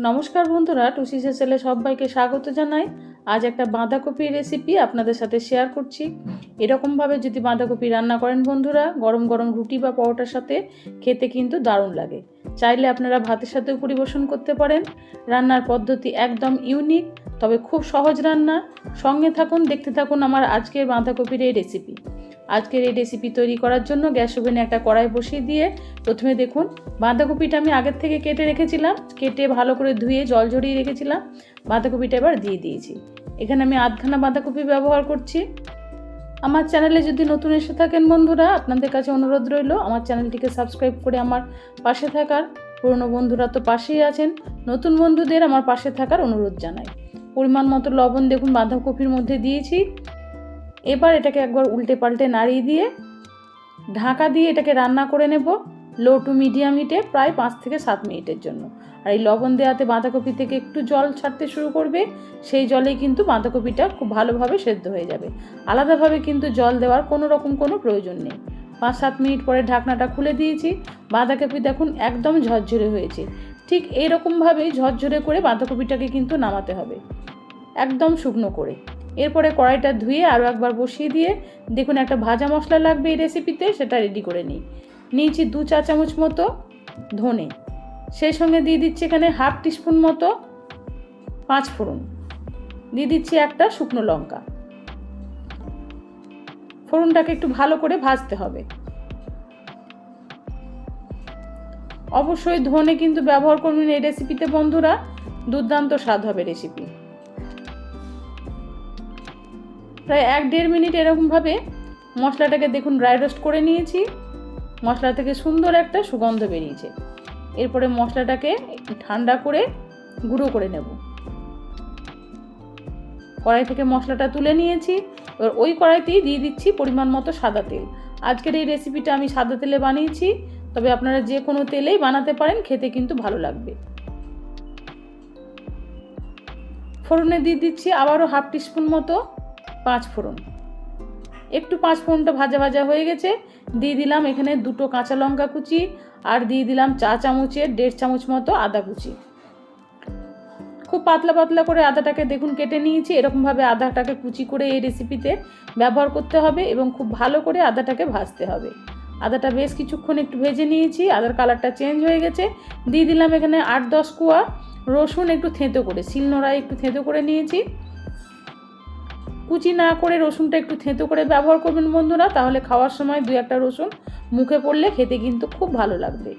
নমস্কার বন্ধুরা, টুসি চ্যানেলে সবাইকে স্বাগত জানাই। আজ একটা বাঁধাকপির রেসিপি আপনাদের সাথে শেয়ার করছি। এরকমভাবে যদি বাঁধাকপি রান্না করেন বন্ধুরা, গরম গরম রুটি বা পরোটার সাথে খেতে কিন্তু দারুণ লাগে। চাইলে আপনারা ভাতের সাথেও পরিবেশন করতে পারেন। রান্নার পদ্ধতি একদম ইউনিক, তবে খুব সহজ রান্না। সঙ্গে থাকুন, দেখতে থাকুন আমার আজকের বাঁধাকপির এই রেসিপি। আজকের এই রেসিপি তৈরি করার জন্য গ্যাস ওভেনে একটা কড়াই বসিয়ে দিয়ে প্রথমে দেখুন বাঁধাকপিটা আমি আগের থেকে কেটে রেখেছিলাম, কেটে ভালো করে ধুয়ে জল ঝরিয়ে রেখেছিলাম। বাঁধাকপিটা এবার দিয়ে দিয়েছি। এখানে আমি আধখানা বাঁধাকপি ব্যবহার করছি। আমার চ্যানেলে যদি নতুন এসে থাকেন বন্ধুরা, আপনাদের কাছে অনুরোধ রইল আমার চ্যানেলটিকে সাবস্ক্রাইব করে আমার পাশে থাকার। পুরনো বন্ধুরা তো পাশেই আছেন, নতুন বন্ধুদের আমার পাশে থাকার অনুরোধ জানাই। পরিমাণ মতো লবণ দেখুন বাঁধাকপির মধ্যে দিয়েছি। এবার এটাকে একবার উল্টে পাল্টে নাড়িয়ে দিয়ে ঢাকা দিয়ে এটাকে রান্না করে নেব লো টু মিডিয়াম হিটে প্রায় 5 থেকে 7 মিনিটের জন্য। আর এই লবণ দেওয়াতে বাঁধাকপি থেকে একটু জল ছাড়তে শুরু করবে, সেই জলেই কিন্তু বাঁধাকপিটা খুব ভালোভাবে সেদ্ধ হয়ে যাবে। আলাদাভাবে কিন্তু জল দেওয়ার কোনো প্রয়োজন নেই। 5-7 মিনিট পরে ঢাকনাটা খুলে দিয়েছি। বাঁধাকপি দেখুন একদম ঝরঝরে হয়েছে। ঠিক এইরকমভাবেই ঝরঝরে করে বাঁধাকপিটাকে কিন্তু নামাতে হবে, একদম শুকনো করে। এরপরে কড়াইটা ধুয়ে আরও একবার বসিয়ে দিয়ে দেখুন একটা ভাজা মশলা লাগবে এই রেসিপিতে, সেটা রেডি করে নিয়েছি 2 চা চামচ মতো ধনে। সেই সঙ্গে দিয়ে দিচ্ছি এখানে হাফ টিস্পুন মতো 5 ফোড়ন, দিয়ে দিচ্ছি একটা শুকনো লঙ্কা। ফোড়নটাকে একটু ভালো করে ভাজতে হবে। অবশ্যই ধনে কিন্তু ব্যবহার করবেন এই রেসিপিতে বন্ধুরা, দুর্দান্ত স্বাদ হবে রেসিপি। প্রায় 1-1.5 মিনিট এরকমভাবে মশলাটাকে দেখুন ড্রাই রোস্ট করে নিয়েছি। মশলা থেকে সুন্দর একটা সুগন্ধ বেরিয়েছে। এরপরে মশলাটাকে ঠান্ডা করে গুঁড়ো করে নেব। কড়াই থেকে মশলাটা তুলে নিয়েছি। এবার ওই কড়াইতেই দিয়ে দিচ্ছি পরিমাণ মতো সাদা তেল। আজকের এই রেসিপিটা আমি সাদা তেলে বানিয়েছি, তবে আপনারা যে কোনো তেলেই বানাতে পারেন, খেতে কিন্তু ভালো লাগবে। ফোড়নে দিয়ে দিচ্ছি আবারও হাফ টিস্পুন মতো 5 ফোড়ন। একটু 5 ফোড়নটা ভাজা ভাজা হয়ে গেছে, দিয়ে দিলাম এখানে 2টো কাঁচা লঙ্কা কুচি, আর দিয়ে দিলাম চা চামচের 1.5 চামচ মতো আদা কুচি। খুব পাতলা পাতলা করে আদাটাকে দেখুন কেটে নিয়েছি। এরকমভাবে আদাটাকে কুচি করে এই রেসিপিতে ব্যবহার করতে হবে এবং খুব ভালো করে আদাটাকে ভাজতে হবে। আদাটা বেশ কিছুক্ষণ একটু ভেজে নিয়েছি, আদার কালারটা চেঞ্জ হয়ে গেছে। দিয়ে দিলাম এখানে 8-10 কোয়া রসুন, একটু থেঁতো করে শিলনোড়ায় একটু থেঁতো করে নিয়েছি। কুচি না করে রসুনটা একটু থেঁতো করে ব্যবহার করবেন বন্ধুরা, তাহলে খাওয়ার সময় 2-1টা রসুন মুখে পড়লে খেতে কিন্তু খুব ভালো লাগবে।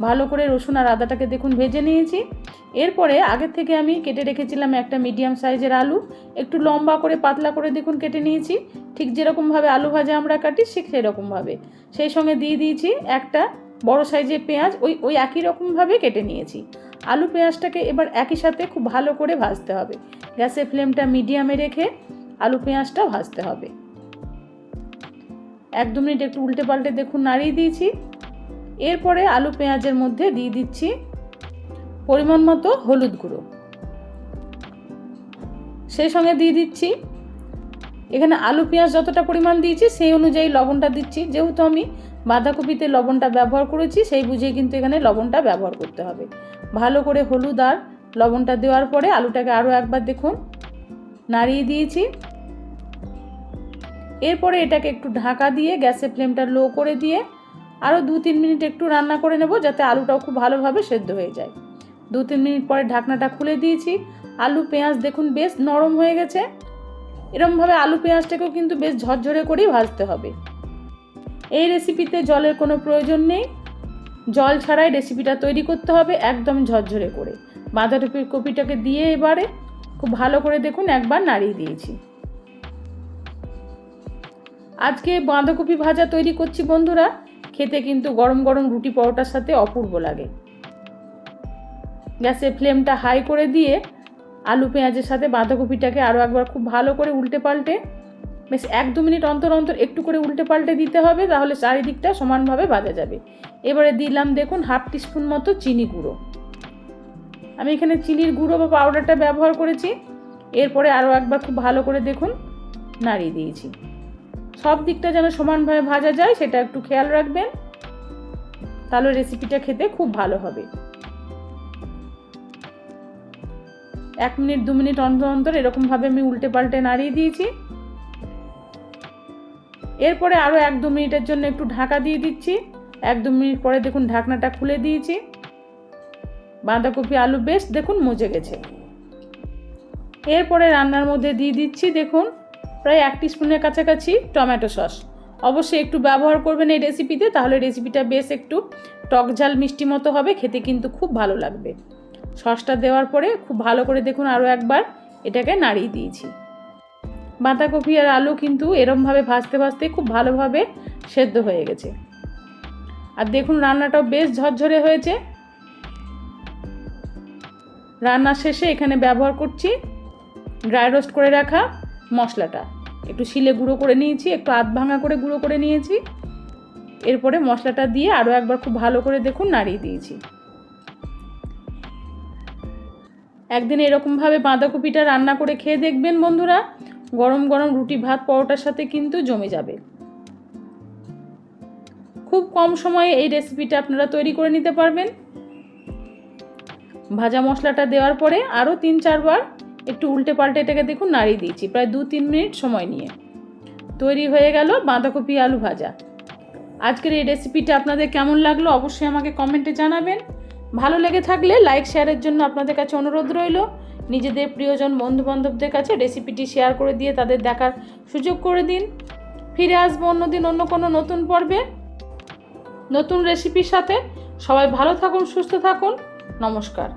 ভালো করে রসুন আর আদাটাকে দেখুন ভেজে নিয়েছি। এরপরে আগের থেকে আমি কেটে রেখেছিলাম একটা মিডিয়াম সাইজের আলু, একটু লম্বা করে পাতলা করে দেখুন কেটে নিয়েছি, ঠিক যেরকমভাবে আলু ভাজা আমরা কাটি ঠিক সেরকমভাবে। সেই সঙ্গে দিয়ে দিয়েছি একটা বড় সাইজের পেঁয়াজ, ওই একই রকমভাবে কেটে নিয়েছি। আলু পেঁয়াজটাকে এবার একই সাথে খুব ভালো করে ভাজতে হবে। গ্যাসের ফ্লেমটা মিডিয়ামে রেখে আলু পেঁয়াজটা ভাজতে হবে। 1-2 মিনিট একটু উল্টে পাল্টে দেখুন নাড়িয়ে দিয়েছি। এরপরে আলু পেঁয়াজের মধ্যে দিয়ে দিচ্ছি পরিমাণ মতো হলুদ গুঁড়ো। সেই সঙ্গে দিয়ে দিচ্ছি এখানে আলু পেঁয়াজ যতটা পরিমাণ দিয়েছি সেই অনুযায়ী লবণটা দিচ্ছি। যেহেতু আমি বাঁধাকপিতে লবণটা ব্যবহার করেছি, সেই বুঝেই কিন্তু এখানে লবণটা ব্যবহার করতে হবে। ভালো করে হলুদ আর লবণটা দেওয়ার পরে আলুটাকে আরও একবার দেখুন নাড়িয়ে দিয়েছি। এরপরে এটাকে একটু ঢাকা দিয়ে গ্যাসের ফ্লেমটা লো করে দিয়ে আরও 2-3 মিনিট একটু রান্না করে নেব, যাতে আলুটাও খুব ভালোভাবে সেদ্ধ হয়ে যায়। 2-3 মিনিট পরে ঢাকনাটা খুলে দিয়েছি। আলু পেঁয়াজ দেখুন বেশ নরম হয়ে গেছে। এরকমভাবে আলু পেঁয়াজটাকেও কিন্তু বেশ ঝরঝরে করেই ভাজতে হবে। এই রেসিপিতে জলের কোনো প্রয়োজন নেই, জল ছাড়াই রেসিপিটা তৈরি করতে হবে একদম ঝরঝরে করে। বাঁধাকপিটাকে দিয়ে এবারে খুব ভালো করে দেখুন একবার নাড়িয়ে দিয়েছি। আজকে বাঁধাকপি ভাজা তৈরি করছি বন্ধুরা, খেতে কিন্তু গরম গরম রুটি পরোটার সাথে অপূর্ব লাগে। গ্যাসের ফ্লেমটা হাই করে দিয়ে আলু পেঁয়াজের সাথে বাঁধাকপিটাকে আরও একবার খুব ভালো করে উল্টে পাল্টে বেশ 1-2 মিনিট অন্তর অন্তর একটু করে উল্টে পাল্টে দিতে হবে, তাহলে চারিদিকটা সমানভাবে ভাজা যাবে। এবারে দিলাম দেখুন হাফ টিস্পুন মতো চিনি গুঁড়ো। আমি এখানে চিনির গুঁড়ো বা পাউডারটা ব্যবহার করেছি। এরপরে আরও একবার খুব ভালো করে দেখুন নাড়িয়ে দিয়েছি। সব দিকটা যেন সমানভাবে ভাজা যায় সেটা একটু খেয়াল রাখবেন, তাহলে রেসিপিটা খেতে খুব ভালো হবে। 1 মিনিট 2 মিনিট অন্তর অন্তর এরকমভাবে আমি উল্টে পাল্টে নাড়িয়ে দিয়েছি। এরপরে আরও 1-2 মিনিটের জন্য একটু ঢাকা দিয়ে দিচ্ছি। 1-2 মিনিট পরে দেখুন ঢাকনাটা খুলে দিয়েছি। বাঁধাকপি আলু বেশ দেখুন মজে গেছে। এরপরে রান্নার মধ্যে দিয়ে দিচ্ছি দেখুন প্রায় 1 টিস্পুনের কাছাকাছি টমেটো সস। অবশ্যই একটু ব্যবহার করবেন এই রেসিপিতে, তাহলে রেসিপিটা বেশ একটু টক ঝাল মিষ্টি মতো হবে, খেতে কিন্তু খুব ভালো লাগবে। সসটা দেওয়ার পরে খুব ভালো করে দেখুন আরও একবার এটাকে নাড়িয়ে দিয়েছি। বাঁধাকপি আর আলু কিন্তু এরমভাবে ভাজতে ভাজতে খুব ভালোভাবে সেদ্ধ হয়ে গেছে। আর দেখুন রান্নাটাও বেশ ঝরঝরে হয়েছে। রান্না শেষে এখানে ব্যবহার করছি ড্রাই রোস্ট করে রাখা মশলাটা। একটু শিলে গুঁড়ো করে নিয়েছি, একটু আধ ভাঙা করে গুঁড়ো করে নিয়েছি। এরপরে মশলাটা দিয়ে আরও একবার খুব ভালো করে দেখুন নাড়িয়ে দিয়েছি। একদিন এরকমভাবে বাঁধাকপিটা রান্না করে খেয়ে দেখবেন বন্ধুরা, গরম গরম রুটি ভাত পরোটার সাথে কিন্তু জমে যাবে। খুব কম সময়ে এই রেসিপিটা আপনারা তৈরি করে নিতে পারবেন। ভাজা মশলাটা দেওয়ার পরে আরও 3-4 বার একটু উল্টে পাল্টে এটাকে দেখুন নাড়িয়ে দিয়েছি প্রায় 2-3 মিনিট সময় নিয়ে। তৈরি হয়ে গেল বাঁধাকপি আলু ভাজা। আজকের এই রেসিপিটা আপনাদের কেমন লাগলো অবশ্যই আমাকে কমেন্টে জানাবেন। ভালো লেগে থাকলে লাইক শেয়ারের জন্য আপনাদের কাছে অনুরোধ রইল। নিজেদের প্রিয়জন বন্ধুবান্ধবদের কাছে রেসিপিটি শেয়ার করে দিয়ে তাদের দেখার সুযোগ করে দিন। ফিরে আসবো অন্যদিন অন্য কোনো নতুন পর্বে নতুন রেসিপির সাথে। সবাই ভালো থাকুন, সুস্থ থাকুন। নমস্কার।